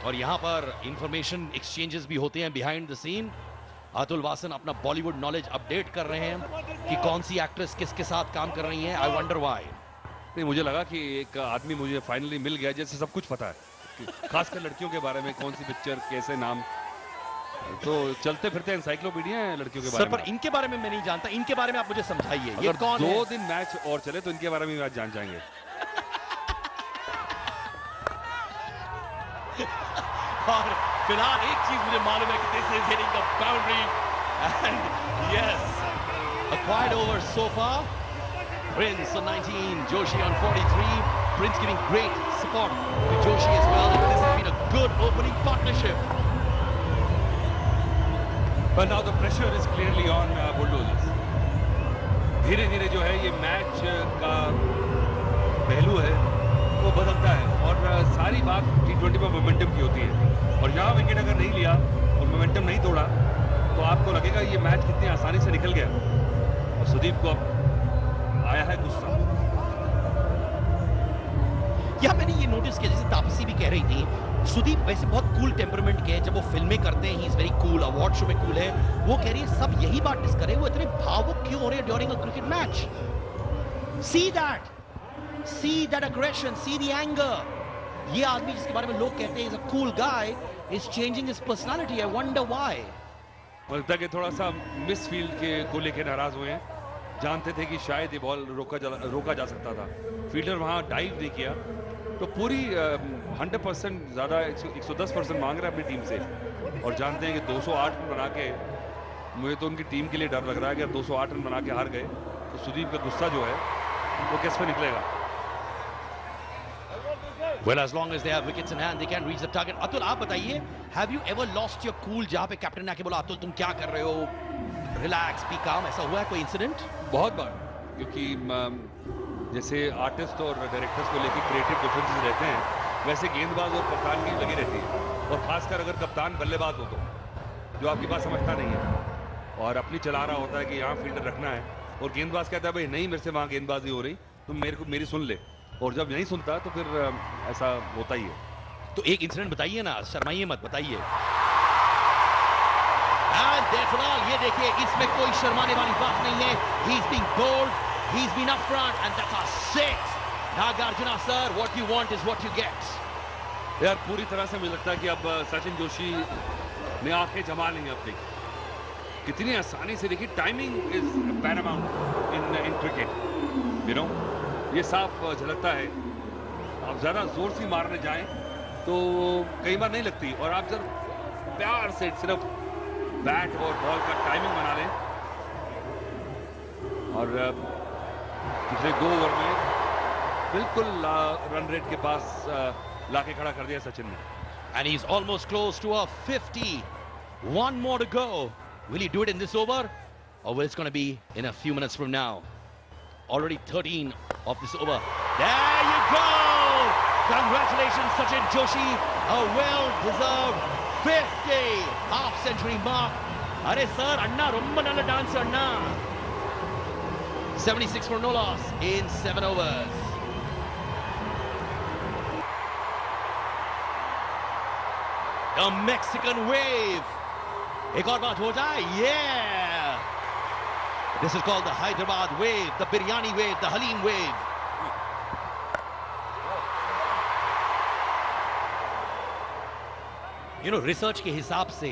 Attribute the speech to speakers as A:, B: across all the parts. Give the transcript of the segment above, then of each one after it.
A: और यहाँ पर इंफॉर्मेशन एक्सचेंजेस भी होते हैं behind the scene. Atul Vasan अपना बॉलीवुड नॉलेज अपडेट कर रहे हैं कि कौन सी एक्ट्रेस किसके साथ काम कर रही हैं। I wonder why.
B: नहीं, मुझे लगा कि एक आदमी मुझे फाइनली मिल गया जैसे सब कुछ पता है, खासकर लड़कियों के बारे में, कौन सी पिक्चर कैसे नाम, तो चलते फिरते एनसाइक्लोपीडिया है लड़कियों के बारे में।
A: सर पर इनके बारे में मैं नहीं जानता, इनके बारे में आप मुझे समझाइए। ये कौन है?
B: 2 दिन मैच और चले तो इनके बारे में आज जान जाएंगे।
A: और फिलहाल एक चीज मुझे मालूम है कि this is hitting the boundary and yes acquired over so far. Prince on 19, Joshi on 43. Prince giving great support to Joshi as well. And this has been a good opening partnership.
B: But now the pressure is clearly on Bulldozers. धीरे धीरे जो है ये match का पहलू है वो बदलता है और सारी बात T20 में मोमेंटम की होती है। और यहाँ विकेट अगर नहीं लिया और मोमेंटम नहीं तोड़ा तो आपको लगेगा ये मैच कितनी आसानी से निकल गया। और सुदीप को अब आया है गुस्सा।
A: या मैंने ये नोटिस किया, जैसे तापसी भी कह रही थी, सुदीप वैसे बहुत कूल टेम्परामेंट के हैं। जब वो फिल्में करते हैं he is very cool, award show में कूल है। वो कह रही है सब यही बात डिस्कस करे, वो इतने भावुक क्यों हो रहे हैं during a cricket match? See that aggression, see the anger. ये आदमी जिसके बारे में लोग कहते हैं is a cool guy is changing his personality. I wonder why.
B: लगता है कि थोड़ा सा मिस फील्ड के को लेकर नाराज हुए हैं। जानते थे कि शायद ये बॉल रोका जा सकता था। फील्डर वहां डाइव नहीं किया तो पूरी 100% ज़्यादा 110% मांग रहा है अपनी टीम से। और जानते हैं कि 208 रन बना के, मुझे तो उनकी टीम के लिए डर लग रहा है कि 208 रन बना के हार गए तो सुदीप का गुस्सा जो है वो किस पे निकलेगा।
A: Well, as long as they have wickets in hand, they can reach the target. Atul आप बताइए, have you ever lost your cool जहाँ पे कैप्टन ने आके बोला अतुल तुम क्या कर रहे हो, रिलैक्स, बी काम, ऐसा हुआ है कोई इंसिडेंट?
B: बहुत बार, क्योंकि जैसे आर्टिस्ट और डायरेक्टर्स को लेकर क्रिएटिव डिफरेंसेस रहते हैं, वैसे गेंदबाज और कप्तान की लगी रहती है। और खासकर अगर कप्तान बल्लेबाज हो तो जो आपकी बात समझता नहीं है और अपनी चला रहा होता है कि यहाँ फील्डर रखना है और गेंदबाज कहता है भाई नहीं मेरे से वहाँ गेंदबाजी हो रही, तुम मेरी सुन ले। और जब नहीं सुनता तो फिर ऐसा होता ही है।
A: तो एक इंसिडेंट बताइए ना, शर्माइए मत, बताइए। फिलहाल ये देखिए, इसमें कोई शर्माने वाली बात नहीं है। He is being bold, he is been up front and that's a 6। Nagarjuna sir, what you want is what you get.
B: यार पूरी तरह से मुझे लगता है कि अब सचिन जोशी ने आंखें जमा ली हैं अपनी। कितनी आसानी से, देखिए timing is Paramount in cricket, you know, ये साफ झलकता है। आप ज़्यादा जोर से मारने जाएं तो कई बार नहीं लगती, और आप जब प्यार से सिर्फ बैट और बॉल का टाइमिंग बना लें। और पिछले 2 ओवर में बिल्कुल रन रेट के पास लाके खड़ा कर दिया सचिन ने।
A: And he is almost close to a 50. One more to go. Will he do it in this over, or will it's going to be in a few minutes from now? Already 13 of this over. There you go! Congratulations, Sachin Joshi. A well-deserved 50 half-century mark. Arey sir, Anna, romba nalla dance Anna. 76 for no loss in 7 overs. The Mexican wave. एक और बात हो जाए, yeah! This is called the Hyderabad wave, the biryani wave, the Halim wave. You know, research के हिसाब से,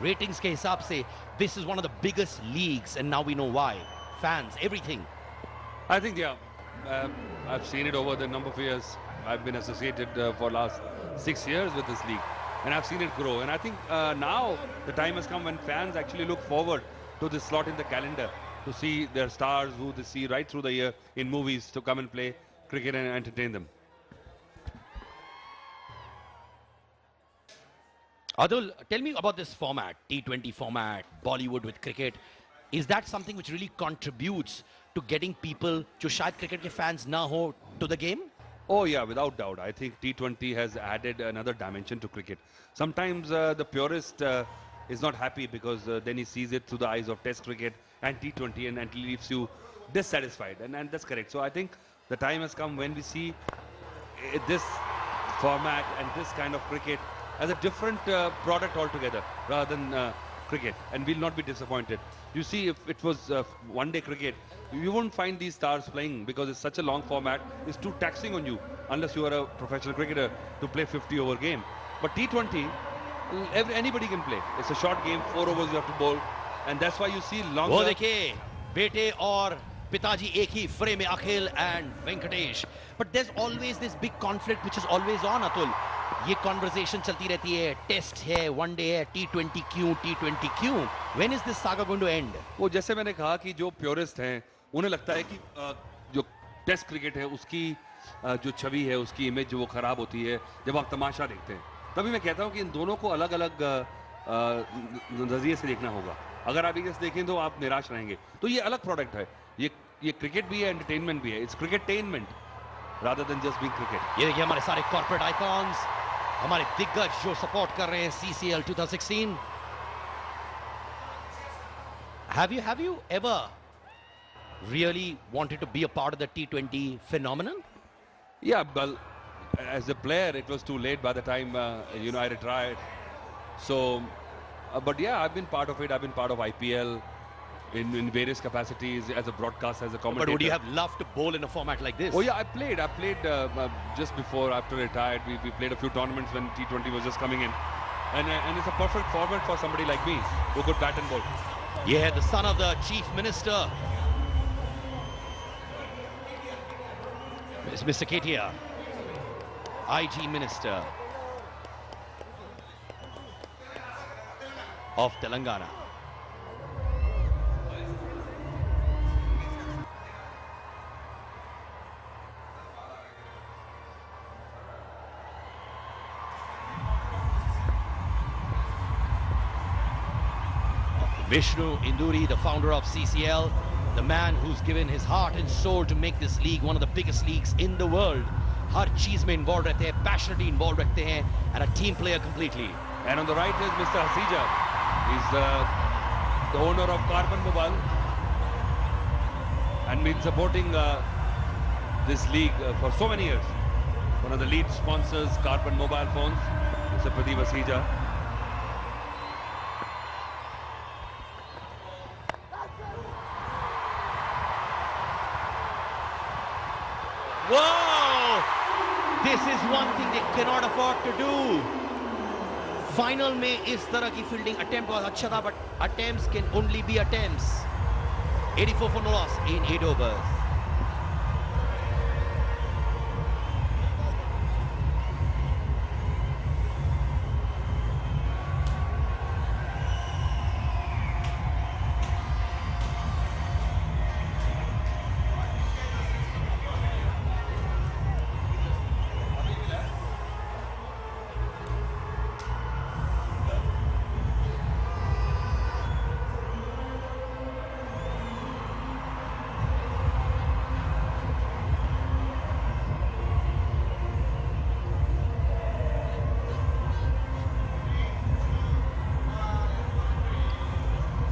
A: ratings के हिसाब से, this is one of the biggest leagues, and now we know why. Fans, everything.
B: I think, yeah, I've seen it over the number of years. I've been associated for last 6 years with this league, and I've seen it grow. And I think now the time has come when fans actually look forward to this slot in the calendar to see their stars who they see right through the year in movies to come and play cricket and entertain them.
A: Adul, tell me about this format, T20 format, Bollywood with cricket. Is that something which really contributes to getting people, जो शायद cricket के fans ना हो, to the game?
B: Oh yeah, without doubt. I think T20 has added another dimension to cricket. Sometimes the purist is not happy because then he sees it through the eyes of Test cricket and T20 and leaves you dissatisfied. And that's correct. So I think the time has come when we see this format and this kind of cricket as a different product altogether rather than cricket, and we'll not be disappointed. You see, if it was one-day cricket, you won't find these stars playing because it's such a long format. It's too taxing on you unless you are a professional cricketer to play 50-over game. But T20, anybody can play. It's a short game, 4 overs you have to bowl, and that's why you see longer.
A: वो देखिए बेटे और पिताजी एक ही frame में Akhil and Venkatesh. But there's always this big conflict which is always on, Atul. ये conversation चलती रहती है. टेस्ट है, वनडे है, T20 क्यों, T20 क्यों? When is this saga going to end?
B: वो जैसे मैंने कहा कि जो प्योरिस्ट हैं उन्हें लगता है कि जो टेस्ट क्रिकेट है उसकी जो छवि है, उसकी इमेज जो वो खराब होती है जब आप तमाशा देखते हैं. तभी मैं कहता हूँ कि इन दोनों को अलग अलग नजरिए से देखना होगा. अगर आप इसे देखें तो आप निराश रहेंगे. तो ये अलग प्रोडक्ट है. ये क्रिकेट भी है, एंटरटेनमेंट भी है. It's cricketainment rather than just being cricket.
A: ये देखिए हमारे सारे कॉर्पोरेट आइकॉन्स, हमारे दिग्गज जो सपोर्ट कर रहे हैं CCL 2016. Have you ever really wanted to be a part of the T20 phenomenon?
B: Yeah, well, as a player, it was too late by the time I retired. So, but yeah, I've been part of it. I've been part of IPL in various capacities as a broadcast, as a commentator.
A: But would you have loved to bowl in a format like this?
B: Oh yeah, I played just before, after retired. We played a few tournaments when T20 was just coming in, and it's a perfect format for somebody like me who could bat and bowl.
A: Yeah, the son of the chief minister is Mr. Ketia, IG minister of Telangana. Vishnu Induri, the founder of CCL, the man who's given his heart and soul to make this league one of the biggest leagues in the world. हर चीज में involved रहते हैं, passionately involved रहते हैं, and a team player completely.
B: And on the right is Mr. Hasija. He's the owner of Carbon Mobile and been supporting this league for so many years. One of the lead sponsors, Carbon Mobile phones, Mr. Pradeep Hasija.
A: Whoa! This is one thing they cannot afford to do. Final में इस तरह की fielding attempt बहुत अच्छा था, but attempts can only be attempts. 84 for no loss in 8 overs.